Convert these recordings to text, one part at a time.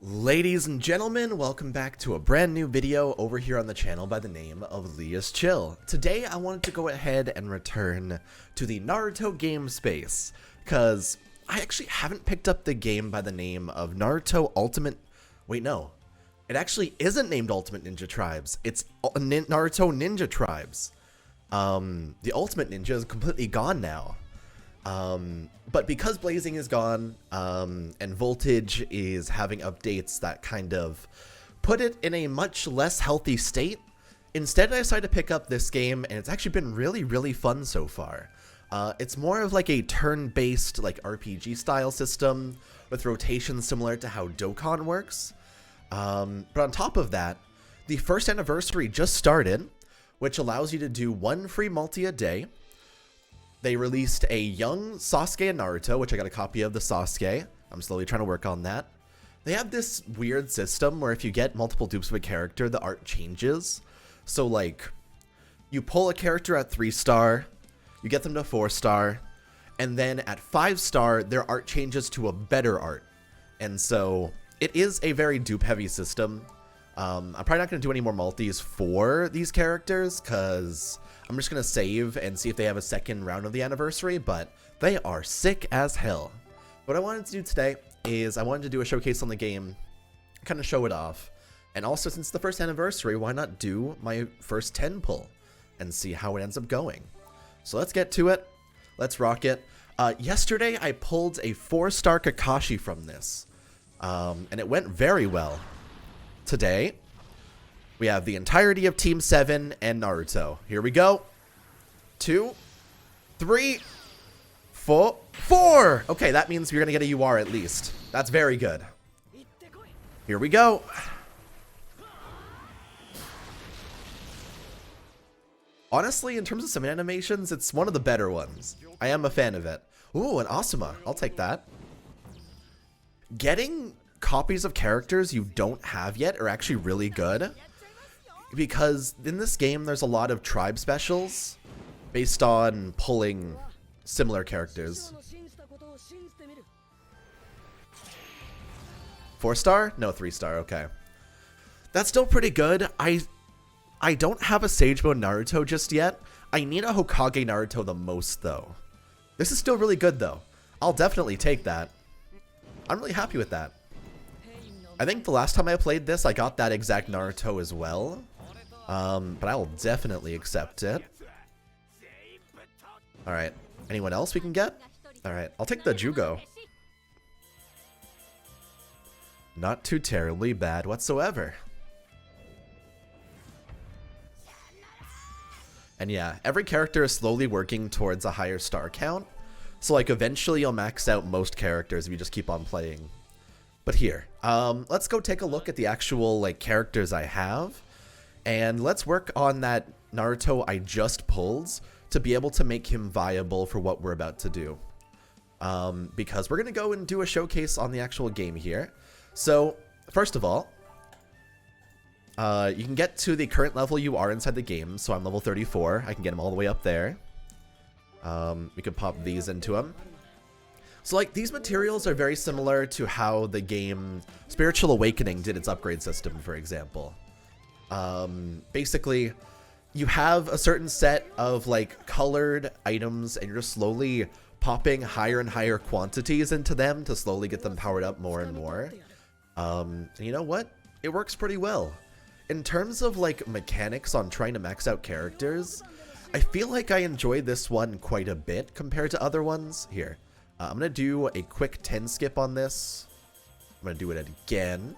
Ladies and gentlemen, welcome back to a brand new video over here on the channel by the name of LeaIsChill. Today I wanted to go ahead and return to the Naruto game space, because I actually haven't picked up the game by the name of Naruto Ultimate... Wait, no. It actually isn't named Ultimate Ninja Tribes. It's Naruto Ninja Tribes. The Ultimate Ninja is completely gone now. But because Blazing is gone, and Voltage is having updates that kind of put it in a much less healthy state, instead I decided to pick up this game, and it's actually been really fun so far. It's more of like a turn-based like RPG style system with rotations similar to how Dokkan works. But on top of that, the first anniversary just started, which allows you to do one free multi a day. They released a young Sasuke and Naruto, which I got a copy of the Sasuke. I'm slowly trying to work on that. They have this weird system where if you get multiple dupes of a character, the art changes. So like, you pull a character at 3-star, you get them to 4-star, and then at 5-star, their art changes to a better art. And so it is a very dupe heavy system. I'm probably not going to do any more multis for these characters because I'm just going to save and see if they have a second round of the anniversary, but they are sick as hell. What I wanted to do today is I wanted to do a showcase on the game, kind of show it off, and also since the first anniversary, why not do my first 10 pull and see how it ends up going. So let's get to it. Let's rock it. Yesterday I pulled a 4-star Kakashi from this, and it went very well. Today, we have the entirety of Team 7 and Naruto. Here we go. 2, 3, 4. Okay, that means you're going to get a UR at least. That's very good. Here we go. Honestly, in terms of summon animations, it's one of the better ones. I am a fan of it. Ooh, an Asuma. I'll take that. Getting copies of characters you don't have yet are actually really good, because in this game there's a lot of tribe specials based on pulling similar characters. 4-star? No, 3-star. Okay, that's still pretty good. I don't have a Sage Mode Naruto just yet. I need a Hokage Naruto the most though. This is still really good though. I'll definitely take that. I'm really happy with that. I think the last time I played this, I got that exact Naruto as well. But I will definitely accept it. Alright. Anyone else we can get? Alright. I'll take the Jugo. Not too terribly bad whatsoever. And yeah, every character is slowly working towards a higher star count. So like eventually you'll max out most characters if you just keep on playing. But here, let's go take a look at the actual like characters I have, and let's work on that Naruto I just pulled to be able to make him viable for what we're about to do. Because we're gonna go and do a showcase on the actual game here. So first of all, you can get to the current level you are inside the game. So I'm level 34. I can get him all the way up there. We could pop these into him. So like these materials are very similar to how the game Spiritual Awakening did its upgrade system, for example. Basically, you have a certain set of like colored items and you're just slowly popping higher and higher quantities into them to slowly get them powered up more and more. And you know what? It works pretty well. In terms of like mechanics on trying to max out characters, I feel like I enjoy this one quite a bit compared to other ones. Here. I'm going to do a quick 10 skip on this. I'm going to do it again.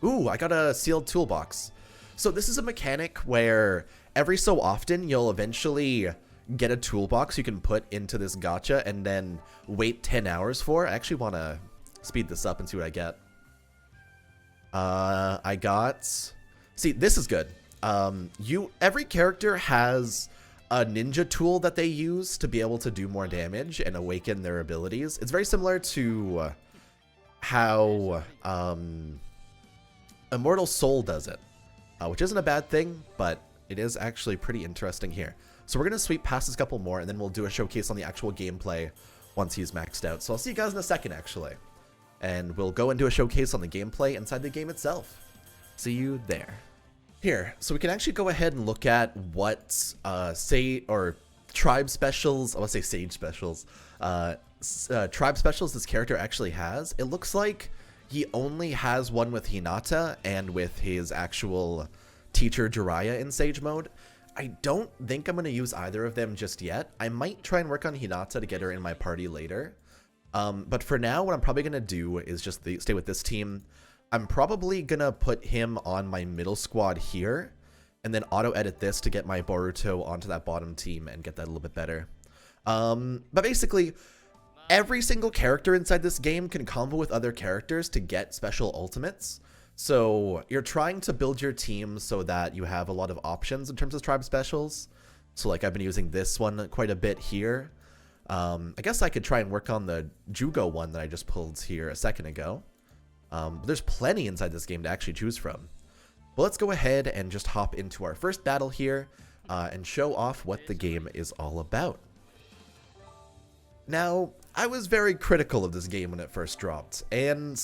Ooh, I got a sealed toolbox. So this is a mechanic where every so often you'll eventually get a toolbox you can put into this gacha and then wait 10 hours for. I actually want to speed this up and see what I get. I got... See, this is good. Every character has a ninja tool that they use to be able to do more damage and awaken their abilities. It's very similar to how Immortal Soul does it, which isn't a bad thing, but it is actually pretty interesting here. So we're going to sweep past this couple more, and then we'll do a showcase on the actual gameplay once he's maxed out. So I'll see you guys in a second, actually. and we'll go into a showcase on the gameplay inside the game itself. See you there. Here, so we can actually go ahead and look at what tribe specials, I want to say sage specials, tribe specials this character actually has. It looks like he only has one with Hinata and with his actual teacher Jiraiya in sage mode. I don't think I'm going to use either of them just yet. I might try and work on Hinata to get her in my party later. But for now, what I'm probably going to do is just stay with this team. I'm probably going to put him on my middle squad here, and then auto-edit this to get my Boruto onto that bottom team and get that a little bit better. But basically, every single character inside this game can combo with other characters to get special ultimates. So you're trying to build your team so that you have a lot of options in terms of tribe specials. So like I've been using this one quite a bit here. I guess I could try and work on the Jugo one that I just pulled here a second ago. There's plenty inside this game to actually choose from. But let's go ahead and just hop into our first battle here and show off what the game is all about. Now, I was very critical of this game when it first dropped, and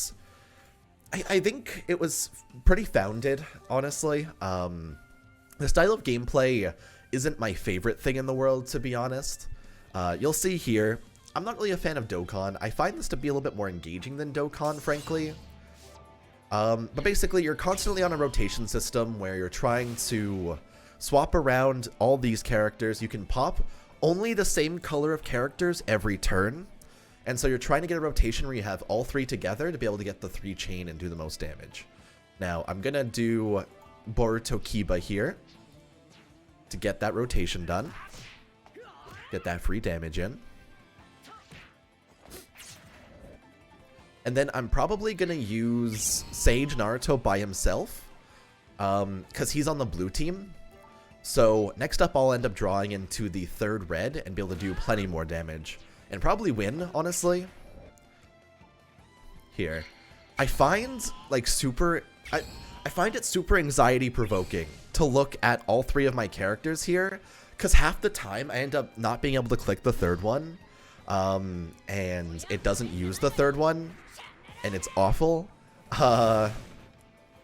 I think it was pretty founded, honestly. The style of gameplay isn't my favorite thing in the world, to be honest. You'll see here, I'm not really a fan of Dokkan. I find this to be a little bit more engaging than Dokkan, frankly. But basically, you're constantly on a rotation system where you're trying to swap around all these characters. You can pop only the same color of characters every turn. And so you're trying to get a rotation where you have all three together to be able to get the 3 chain and do the most damage. Now, I'm going to do Boruto Kiba here to get that rotation done. Get that free damage in. And then I'm probably going to use Sage Naruto by himself, because he's on the blue team. So next up, I'll end up drawing into the 3rd red and be able to do plenty more damage. And probably win, honestly. Here. I find, like, I find it super anxiety-provoking to look at all 3 of my characters here, because half the time I end up not being able to click the 3rd one, and it doesn't use the 3rd one, and it's awful.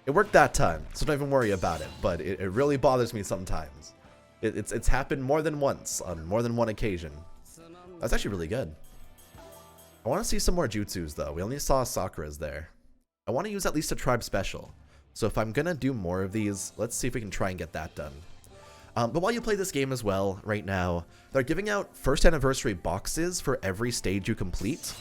It worked that time, so don't even worry about it, but it really bothers me sometimes. It's happened more than once, on more than one occasion. That's actually really good. I want to see some more jutsus, though. We only saw Sakura's there. I want to use at least a tribe special. So if I'm going to do more of these, let's see if we can try and get that done. But while you play this game as well, right now, they're giving out 1st anniversary boxes for every stage you complete.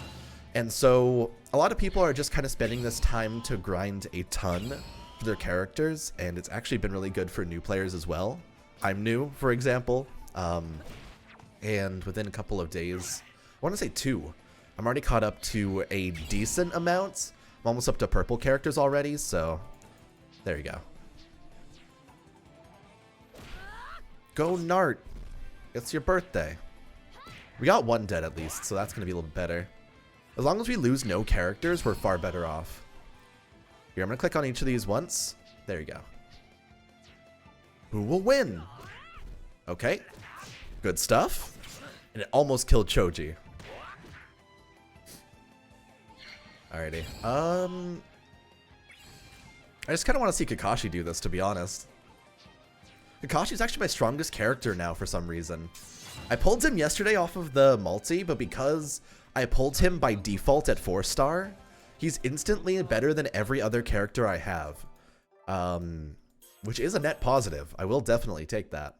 And so a lot of people are just kind of spending this time to grind a ton for their characters, and it's actually been really good for new players as well. I'm new, for example. And within a couple of days, I want to say 2, I'm already caught up to a decent amount. I'm almost up to purple characters already, so there you go. Go Nart! It's your birthday. We got 1 dead at least, so that's going to be a little better. As long as we lose no characters, we're far better off. Here, I'm going to click on each of these once. There you go. Who will win? Okay. Good stuff. And it almost killed Choji. Alrighty. I just kind of want to see Kakashi do this, to be honest. Kakashi's actually my strongest character now for some reason. I pulled him yesterday off of the multi, but because I pulled him by default at 4-star, he's instantly better than every other character I have. Which is a net positive. I will definitely take that.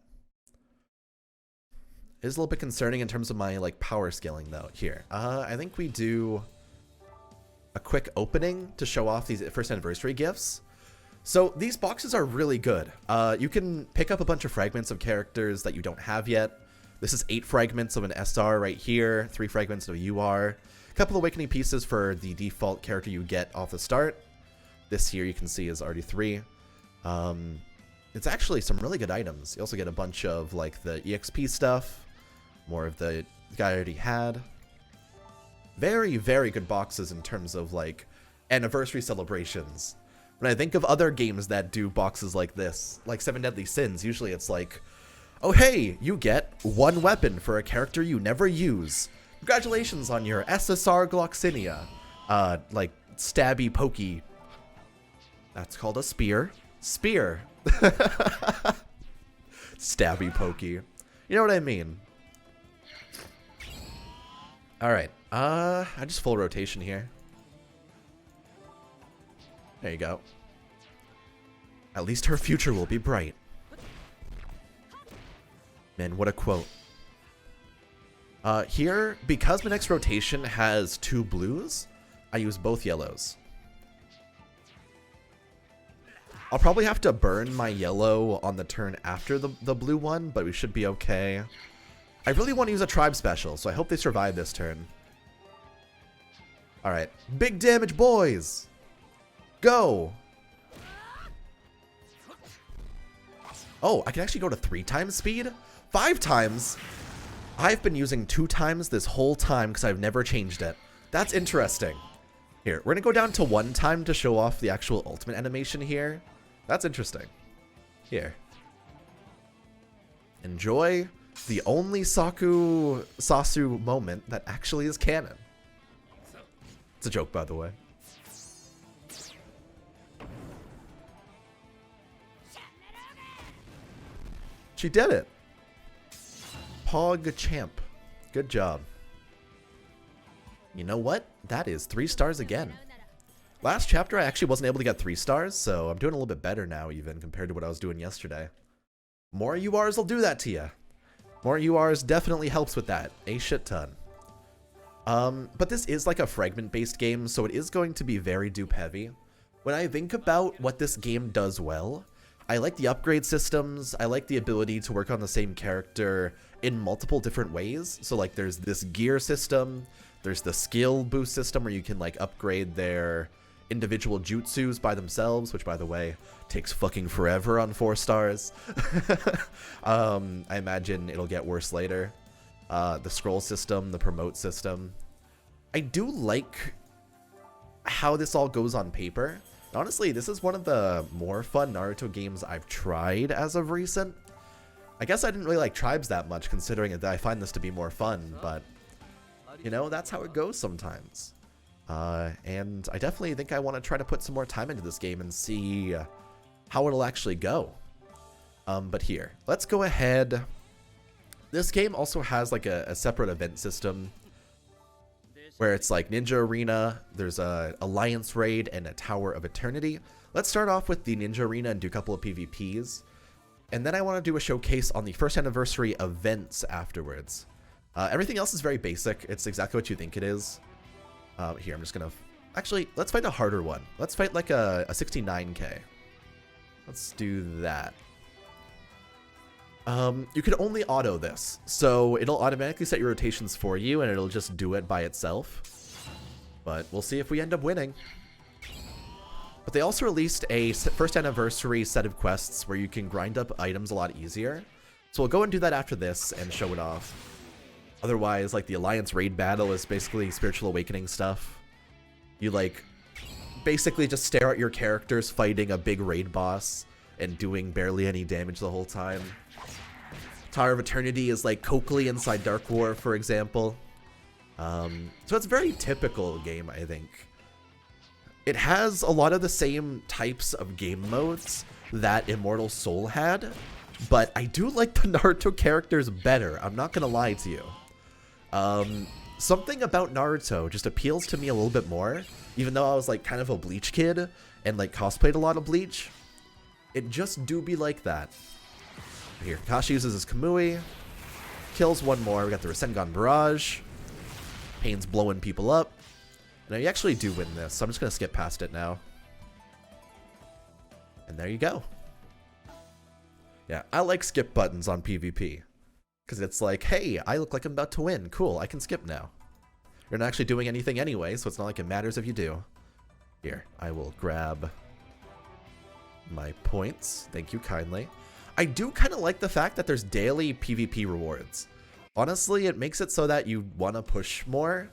It is a little bit concerning in terms of my like power scaling though. Here, I think we do a quick opening to show off these 1st anniversary gifts. So these boxes are really good. You can pick up a bunch of fragments of characters that you don't have yet. This is 8 fragments of an SR right here, 3 fragments of a UR, a couple of awakening pieces for the default character you get off the start. This here you can see is already 3. It's actually some really good items. You also get a bunch of like the EXP stuff, more of the guy I already had. Very, very good boxes in terms of like anniversary celebrations. When I think of other games that do boxes like this, like 7 Deadly Sins, usually it's like, oh hey, you get 1 weapon for a character you never use. Congratulations on your SSR Gloxinia. Like stabby pokey. That's called a spear. Spear. Stabby pokey. You know what I mean? Alright. I just full rotation here. There you go. At least her future will be bright. Man, what a quote. Here, because my next rotation has 2 blues, I use both yellows. I'll probably have to burn my yellow on the turn after the blue one, but we should be okay. I really want to use a tribe special, so I hope they survive this turn. Alright, big damage, boys! Go! Oh, I can actually go to 3 times speed? 5 times? I've been using 2 times this whole time because I've never changed it. That's interesting. Here, we're gonna go down to 1 time to show off the actual ultimate animation here. That's interesting. Here. Enjoy the only Sasu moment that actually is canon. It's a joke, by the way. She did it. Pog champ. Good job. You know what? That is 3 stars again. Last chapter, I actually wasn't able to get 3 stars, so I'm doing a little bit better now even compared to what I was doing yesterday. More URs will do that to you. More URs definitely helps with that. A shit ton. But this is like a fragment-based game, so it is going to be very dupe heavy. When I think about what this game does well, I like the upgrade systems, I like the ability to work on the same character in multiple different ways. So like there's this gear system, there's the skill boost system where you can like upgrade their individual jutsus by themselves, which by the way, takes fucking forever on 4 stars. I imagine it'll get worse later. The scroll system, the promote system. I do like how this all goes on paper. Honestly, this is one of the more fun Naruto games I've tried as of recent. I guess I didn't really like tribes that much, considering that I find this to be more fun, but you know, that's how it goes sometimes. And I definitely think I want to try to put some more time into this game and see how it'll actually go. But here, let's go ahead. This game also has like a separate event system where it's like Ninja Arena, there's a Alliance Raid, and a Tower of Eternity. Let's start off with the Ninja Arena and do a couple of PvPs. And then I want to do a showcase on the 1st anniversary events afterwards. Everything else is very basic. It's exactly what you think it is. Here, I'm just going to... Actually, let's fight a harder one. Let's fight like a 69k. Let's do that. You can only auto this, so it'll automatically set your rotations for you, and it'll just do it by itself. But we'll see if we end up winning. But they also released a 1st anniversary set of quests where you can grind up items a lot easier. So we'll go and do that after this and show it off. Otherwise, like the Alliance Raid battle is basically spiritual awakening stuff. You like basically just stare at your characters fighting a big raid boss and doing barely any damage the whole time. Tower of Eternity is like Coakley inside Dark War, for example. So it's a very typical game, I think. It has a lot of the same types of game modes that Immortal Soul had, but I do like the Naruto characters better, I'm not gonna lie to you. Something about Naruto just appeals to me a little bit more, even though I was like kind of a Bleach kid and like cosplayed a lot of Bleach. It just do be like that. Here, Kakashi uses his Kamui, kills one more, we got the Rasengan Barrage, Pain's blowing people up. Now you actually do win this, so I'm just going to skip past it now. And there you go. Yeah, I like skip buttons on PvP. Because it's like, hey, I look like I'm about to win. Cool, I can skip now. You're not actually doing anything anyway, so it's not like it matters if you do. Here, I will grab my points. Thank you kindly. I do kind of like the fact that there's daily PvP rewards. Honestly, it makes it so that you want to push more.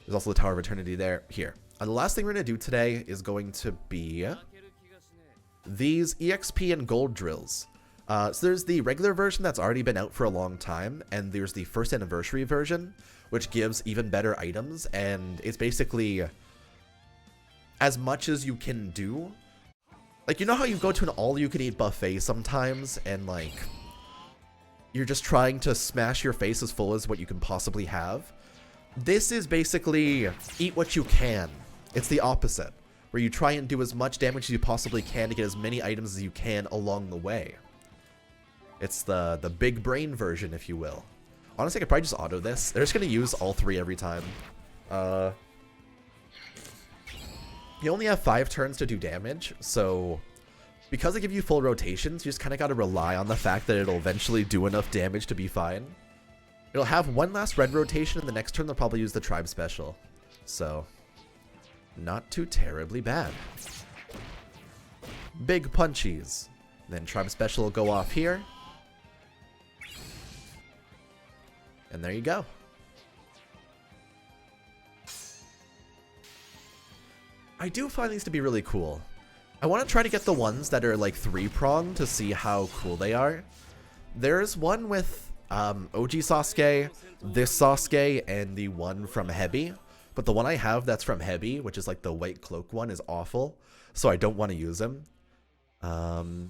There's also the Tower of Eternity there. Here. The last thing we're going to do today is going to be these EXP and gold drills. So there's the regular version that's already been out for a long time, and there's the 1st anniversary version, which gives even better items, and it's basically as much as you can do. Like, you know how you go to an all-you-can-eat buffet sometimes, and, like, you're just trying to smash your face as full as what you can possibly have? This is basically eat what you can. It's the opposite, where you try and do as much damage as you possibly can to get as many items as you can along the way. It's the big brain version, if you will. Honestly, I could probably just auto this. They're just going to use all 3 every time. You only have 5 turns to do damage, so because they give you full rotations, you just kind of got to rely on the fact that it'll eventually do enough damage to be fine. It'll have one last red rotation, and the next turn they'll probably use the tribe special. So, not too terribly bad. Big punchies. Then tribe special will go off here. And there you go. I do find these to be really cool. I want to try to get the ones that are like 3-pronged to see how cool they are. There's one with OG Sasuke, this Sasuke, and the one from Hebi. But the one I have that's from Hebi, which is like the white cloak one, is awful. So I don't want to use him. But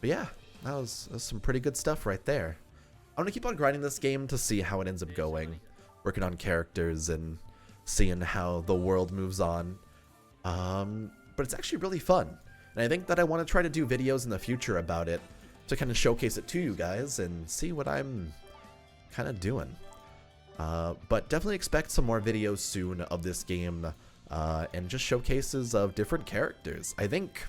yeah, that was some pretty good stuff right there. I'm going to keep on grinding this game to see how it ends up going. Working on characters and seeing how the world moves on. But it's actually really fun. And I think that I want to try to do videos in the future about it to kind of showcase it to you guys and see what I'm kind of doing. But definitely expect some more videos soon of this game and just showcases of different characters. I think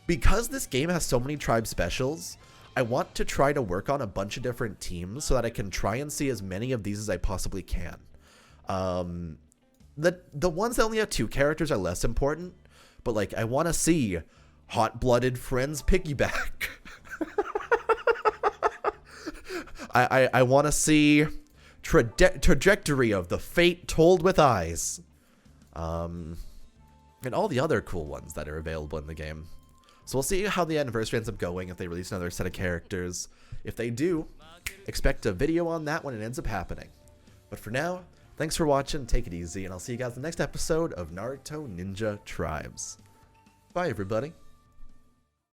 because this game has so many tribe specials, I want to try to work on a bunch of different teams so that I can try and see as many of these as I possibly can. The ones that only have 2 characters are less important, but like I want to see hot-blooded friends piggyback. I want to see trajectory of the fate told with eyes, and all the other cool ones that are available in the game. So we'll see how the anniversary ends up going, if they release another set of characters. If they do, expect a video on that when it ends up happening. But for now, thanks for watching, take it easy, and I'll see you guys in the next episode of Naruto Ninja Tribes. Bye, everybody.